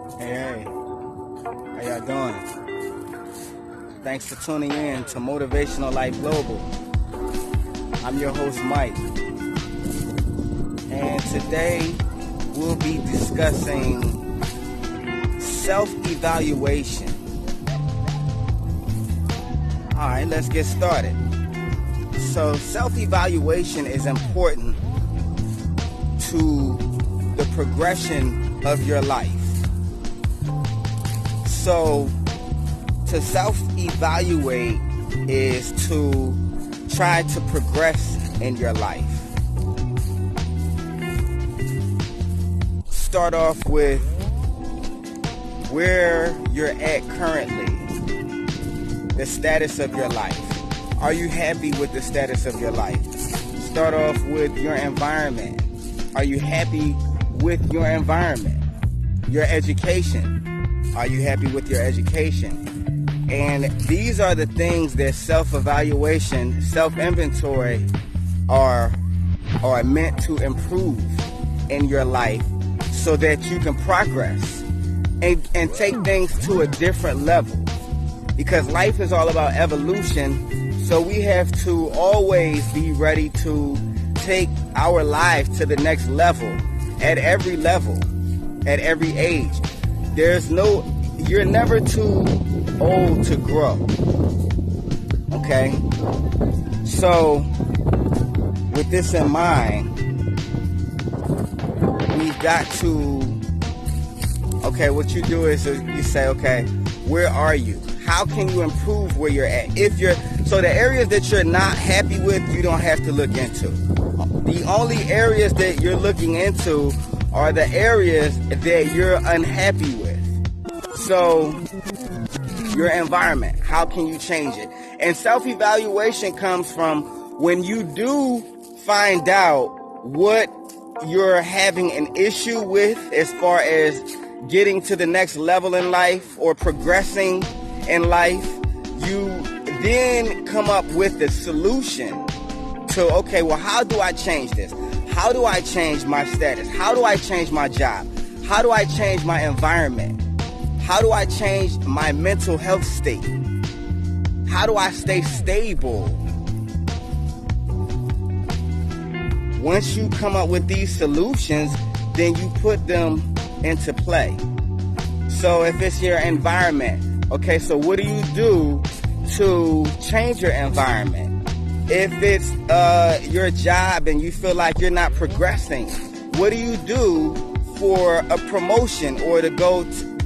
Hey, how y'all doing? Thanks for tuning in to Motivational Life Global. I'm your host, Mike. And today we'll be discussing self-evaluation. Alright, let's get started. So self-evaluation is important to the progression of your life. So to self-evaluate is to try to progress in your life. Start off with where you're at currently, the status of your life. Are you happy with the status of your life? Start off with your environment. Are you happy with your environment? Your education. Are you happy with your education? And these are the things that self-evaluation, self-inventory are meant to improve in your life so that you can progress and take things to a different level. Because life is all about evolution, so we have to always be ready to take our life to the next level, at every age. You're never too old to grow. Okay? So, with this in mind, we've got to, what you do is you say, okay, where are you? How can you improve where you're at? So the areas that you're not happy with, you don't have to look into. The only areas that you're looking into are the areas that you're unhappy with. So your environment, how can you change it? And self-evaluation comes from when you do find out what you're having an issue with as far as getting to the next level in life or progressing in life, you then come up with the solution to, how do I change this? How do I change my status? How do I change my job? How do I change my environment? How do I change my mental health state? How do I stay stable? Once you come up with these solutions, then you put them into play. So if it's your environment, so what do you do to change your environment? If it's your job and you feel like you're not progressing, what do you do for a promotion or to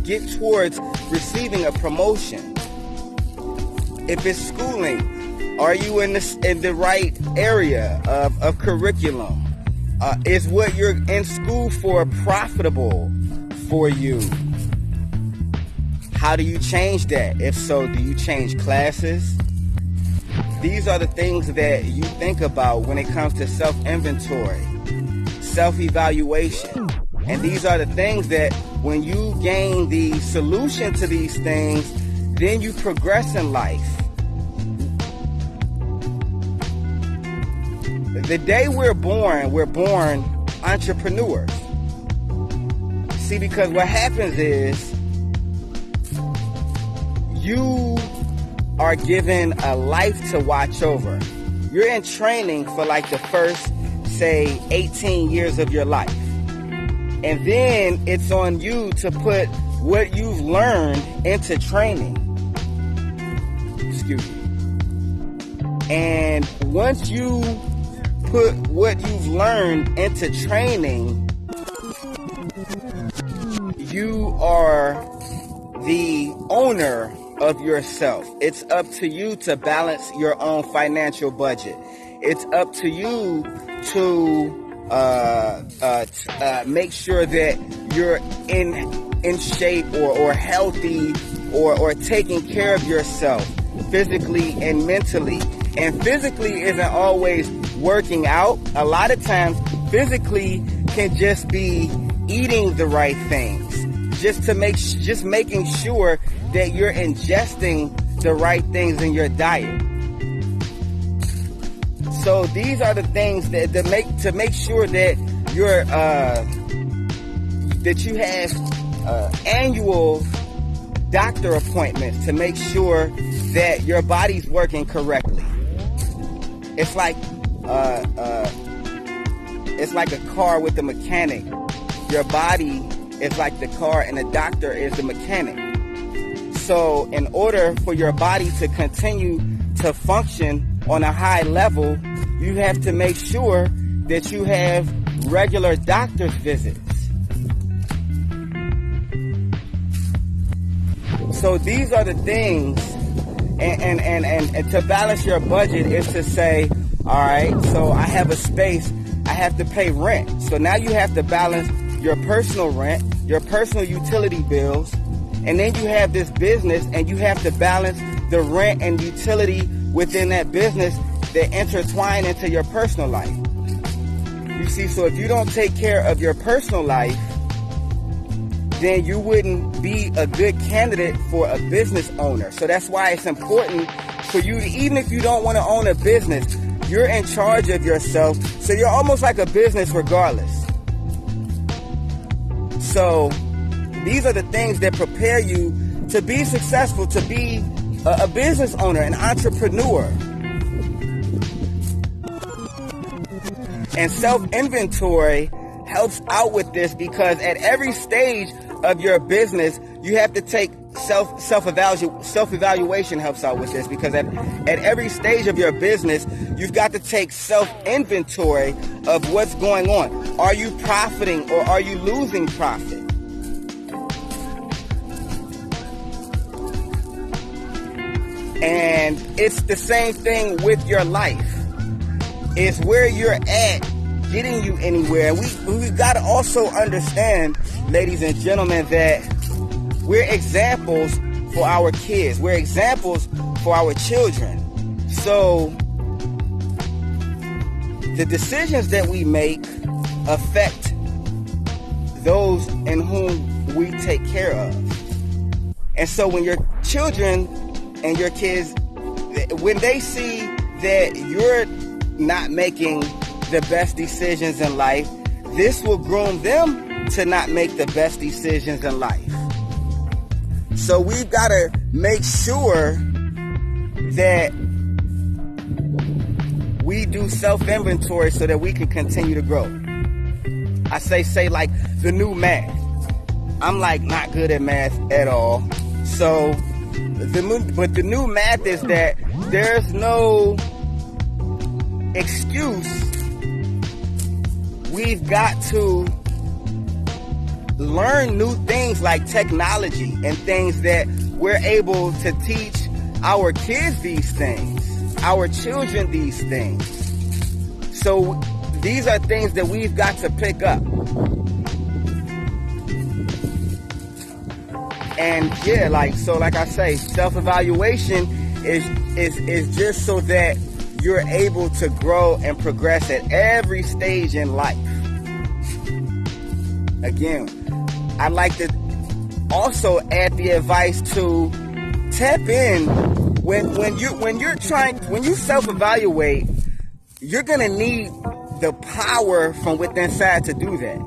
get towards receiving a promotion? If it's schooling, are you in the right area of curriculum? Is what you're in school for profitable for you? How do you change that? If so, do you change classes? These are the things that you think about when it comes to self-inventory, self-evaluation. And these are the things that when you gain the solution to these things, then you progress in life. The day we're born entrepreneurs. See, because what happens is you are given a life to watch over. You're in training for like the first, say, 18 years of your life. And then it's on you to put what you've learned into training. Excuse me. And once you put what you've learned into training, you are the owner of yourself. It's up to you to balance your own financial budget. It's up to you to make sure that you're in shape or healthy or taking care of yourself physically and mentally. And physically isn't always working out. A lot of times physically can just be eating the right things. Just making sure that you're ingesting the right things in your diet. So these are the things that make sure that you're that you have annual doctor appointments to make sure that your body's working correctly. It's like a car with a mechanic. Your body is like the car and the doctor is the mechanic. So in order for your body to continue to function on a high level, you have to make sure that you have regular doctor's visits. So these are the things, and to balance your budget is to say, all right, so I have a space, I have to pay rent. So now you have to balance your personal rent, your personal utility bills, and then you have this business and you have to balance the rent and utility within that business that intertwine into your personal life. You see, so if you don't take care of your personal life, then you wouldn't be a good candidate for a business owner. So that's why it's important for you to, even if you don't want to own a business, you're in charge of yourself. So you're almost like a business regardless. So these are the things that prepare you to be successful, to be a business owner, an entrepreneur. And self-inventory helps out with this because at every stage of your business, you have to take self-evaluation helps out with this because at every stage of your business, you've got to take self-inventory of what's going on. Are you profiting or are you losing profit? And it's the same thing with your life. It's where you're at getting you anywhere. We've got to also understand, ladies and gentlemen, that we're examples for our kids. We're examples for our children. So the decisions that we make affect those in whom we take care of. And so when your children and your kids, when they see that you're not making the best decisions in life, this will groom them to not make the best decisions in life. So we've got to make sure that we do self-inventory so that we can continue to grow. I say like the new math. I'm like not good at math at all. So the new math is that there's no excuse. We've got to learn new things like technology and things that we're able to teach our kids these things, our children these things. So these are things that we've got to pick up. And yeah, like I say, self-evaluation is just so that you're able to grow and progress at every stage in life. Again, I'd like to also add the advice to tap in when you self-evaluate, you're gonna need the power from within inside to do that.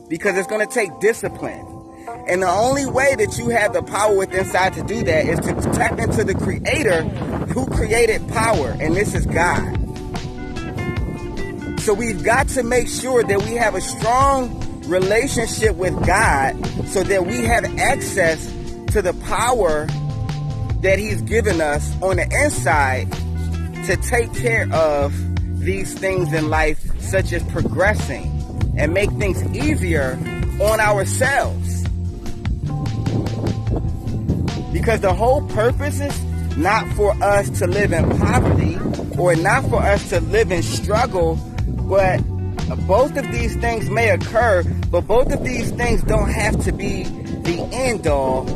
Because it's gonna take discipline. And the only way that you have the power within inside to do that is to tap into the creator who created power, and this is God. So we've got to make sure that we have a strong relationship with God so that we have access to the power that He's given us on the inside to take care of these things in life, such as progressing and make things easier on ourselves. Because the whole purpose is not for us to live in poverty or not for us to live in struggle, but both of these things may occur, but both of these things don't have to be the end all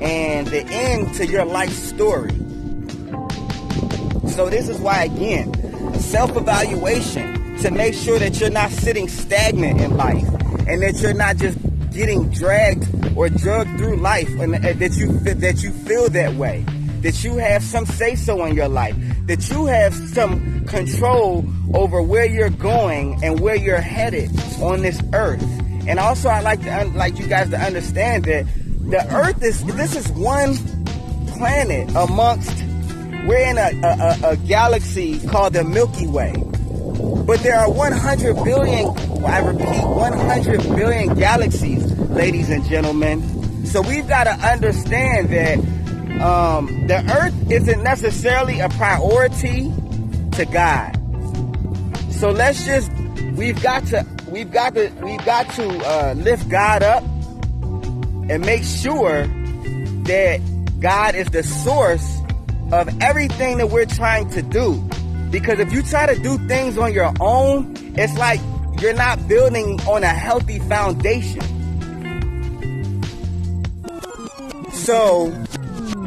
and the end to your life story. So this is why, again, self-evaluation to make sure that you're not sitting stagnant in life and that you're not just getting dragged or drugged through life, and that you feel that way, that you have some say-so in your life, that you have some control over where you're going and where you're headed on this earth, And also, I like you guys to understand that the Earth this is one planet amongst. We're in a galaxy called the Milky Way, but there are 100 billion. I repeat, 100 billion galaxies, ladies and gentlemen. So we've got to understand that the Earth isn't necessarily a priority to God. So we've got to lift God up and make sure that God is the source of everything that we're trying to do. Because if you try to do things on your own, it's like you're not building on a healthy foundation. So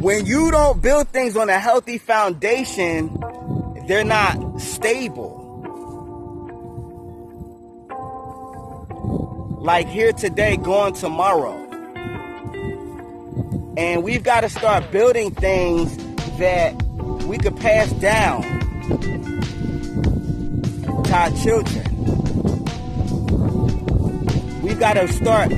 when you don't build things on a healthy foundation, they're not stable. Like here today, gone tomorrow. And we've got to start building things that we could pass down to our children. We've got to start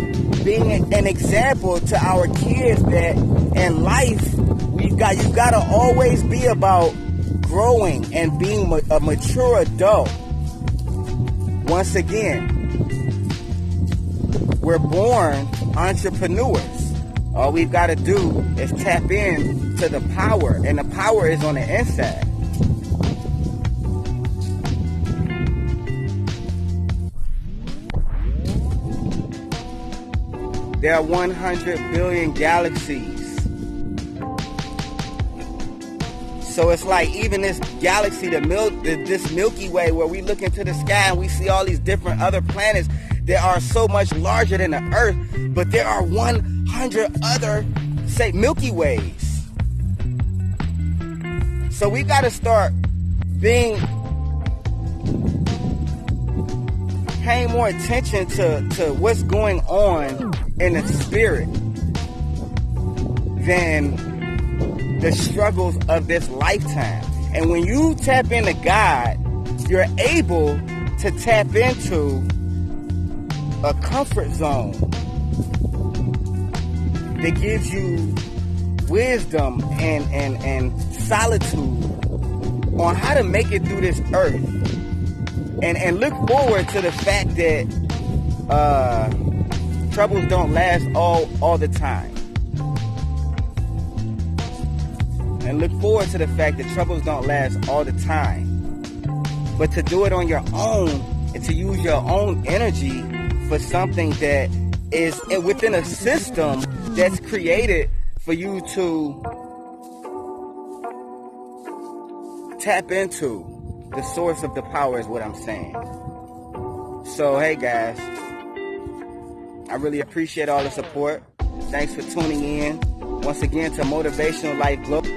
being an example to our kids that in life, you've got to always be about growing and being a mature adult. Once again, we're born entrepreneurs. All we've got to do is tap in to the power, and the power is on the inside. There are 100 billion galaxies. So it's like even this galaxy, this Milky Way, where we look into the sky and we see all these different other planets that are so much larger than the Earth, but there are 100 other, say, Milky Ways. So we got to start paying more attention to what's going on in the spirit than the struggles of this lifetime. And when you tap into God, you're able to tap into a comfort zone that gives you wisdom and solitude on how to make it through this earth. And look forward to the fact that troubles don't last all the time. And look forward to the fact that troubles don't last all the time. But to do it on your own and to use your own energy for something that is within a system that's created for you to tap into the source of the power is what I'm saying. So, hey guys, I really appreciate all the support. Thanks for tuning in once again to Motivational Life Global.